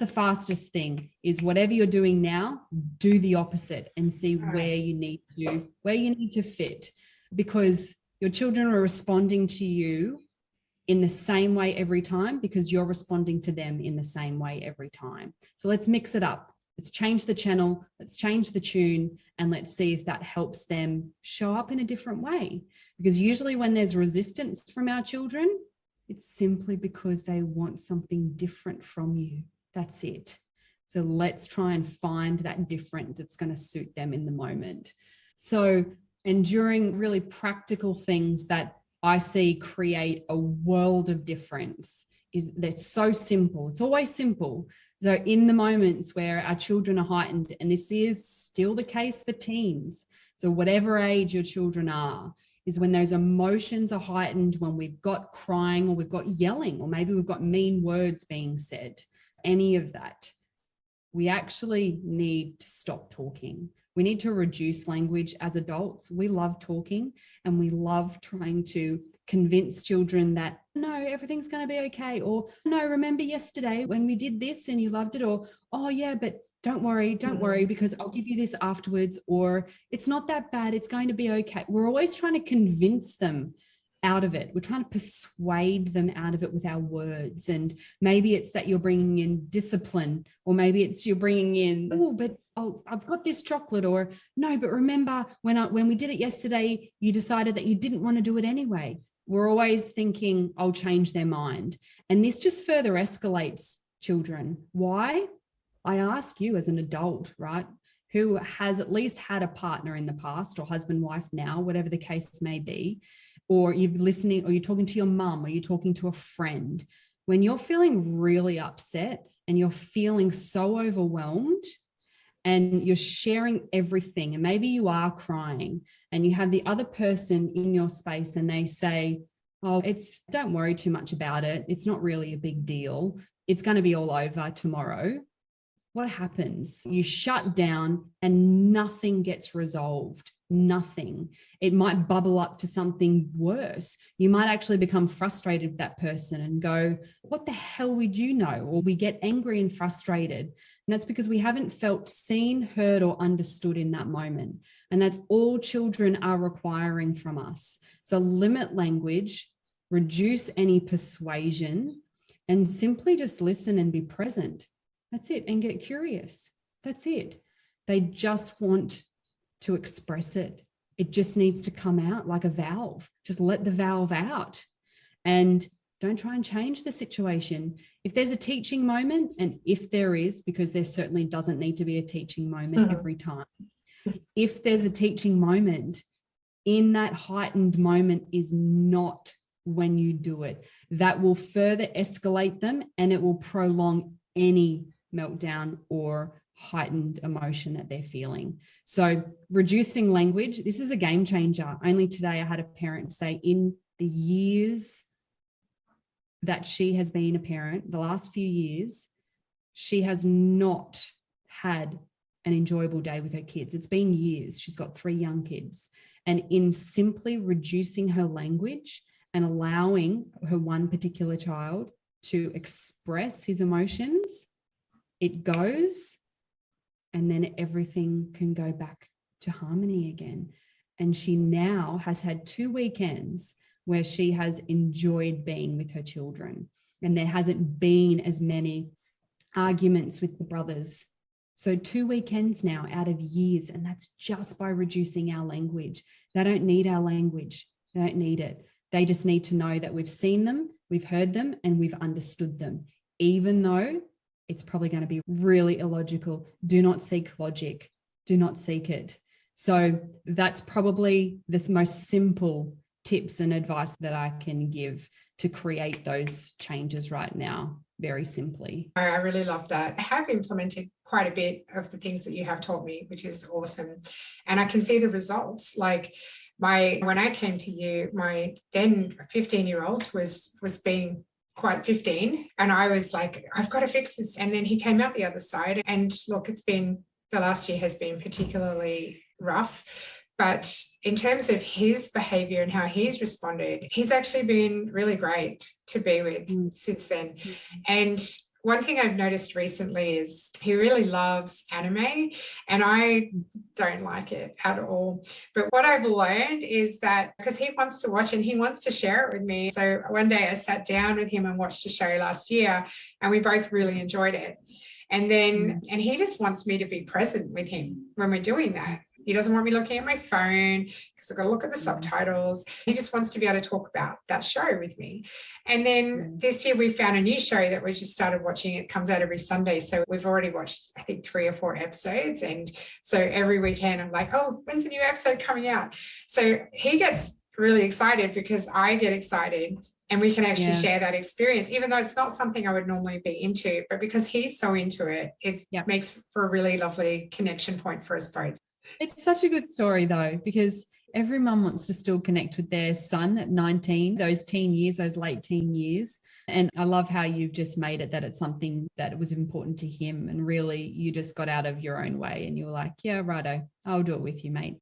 the fastest thing is whatever you're doing now, do the opposite and see where you need to fit, because your children are responding to you in the same way every time because you're responding to them in the same way every time. So let's mix it up. Let's change the channel, let's change the tune, and let's see if that helps them show up in a different way. Because usually when there's resistance from our children, it's simply because they want something different from you. That's it. So let's try and find that different that's going to suit them in the moment. So enduring really practical things that I see create a world of difference is they're so simple. It's always simple. So in the moments where our children are heightened, and this is still the case for teens, so whatever age your children are, is when those emotions are heightened, when we've got crying or we've got yelling, or maybe we've got mean words being said, any of that, we actually need to stop talking. We need to reduce language as adults. We love talking and we love trying to convince children that, no, everything's going to be okay. Or, no, remember yesterday when we did this and you loved it? Or, oh yeah, but don't worry because I'll give you this afterwards. Or it's not that bad. It's going to be okay. We're always trying to convince them out of it. We're trying to persuade them out of it with our words. And maybe it's that you're bringing in discipline, or maybe it's you're bringing in, I've got this chocolate, or no, but remember when we did it yesterday, you decided that you didn't want to do it anyway. We're always thinking, I'll change their mind. And this just further escalates children. Why? I ask you as an adult, right, who has at least had a partner in the past, or husband, wife now, whatever the case may be, or you're listening, or you're talking to your mum, or you're talking to a friend, when you're feeling really upset and you're feeling so overwhelmed and you're sharing everything, and maybe you are crying, and you have the other person in your space and they say, oh, don't worry too much about it. It's not really a big deal. It's going to be all over tomorrow. What happens? You shut down and nothing gets resolved. Nothing. It might bubble up to something worse. You might actually become frustrated with that person and go, what the hell would you know? Or we get angry and frustrated. And that's because we haven't felt seen, heard, or understood in that moment. And that's all children are requiring from us. So limit language, reduce any persuasion, and simply just listen and be present. That's it. And get curious. That's it. They just want to express it. It just needs to come out like a valve. Just let the valve out and don't try and change the situation. If there's a teaching moment, and if there is, because there certainly doesn't need to be a teaching moment every time. If there's a teaching moment, in that heightened moment is not when you do it. That will further escalate them, and it will prolong any meltdown or heightened emotion that they're feeling. So reducing language, this is a game changer. Only today I had a parent say, in the years that she has been a parent, the last few years, she has not had an enjoyable day with her kids. It's been years. She's got 3 young kids. And in simply reducing her language and allowing her one particular child to express his emotions, it goes, and then everything can go back to harmony again. And she now has had 2 weekends where she has enjoyed being with her children, and there hasn't been as many arguments with the brothers. So 2 weekends now out of years, and that's just by reducing our language. They don't need our language. They don't need it. They just need to know that we've seen them, we've heard them, and we've understood them, even though it's probably going to be really illogical. Do not seek logic. Do not seek it. So that's probably the most simple tips and advice that I can give to create those changes right now, very simply. I really love that. I have implemented quite a bit of the things that you have taught me, which is awesome. And I can see the results. Like when I came to you, my then 15-year-old was being quite 15, and I was like, I've got to fix this. And then he came out the other side, and look, the last year has been particularly rough, but in terms of his behavior and how he's responded, he's actually been really great to be with since then. And One thing I've noticed recently is he really loves anime, and I don't like it at all. But what I've learned is that because he wants to watch and he wants to share it with me. So one day I sat down with him and watched a show last year, and we both really enjoyed it. And he just wants me to be present with him when we're doing that. He doesn't want me looking at my phone because I've got to look at the subtitles. He just wants to be able to talk about that show with me. And then this year we found a new show that we just started watching. It comes out every Sunday. So we've already watched, I think, 3 or 4 episodes. And so every weekend I'm like, oh, when's the new episode coming out? So he gets really excited because I get excited. And we can actually share that experience, even though it's not something I would normally be into. But because he's so into it, it makes for a really lovely connection point for us both. It's such a good story, though, because every mum wants to still connect with their son at 19, those teen years, those late teen years. And I love how you've just made it that it's something that was important to him. And really, you just got out of your own way and you were like, yeah, righto, I'll do it with you, mate.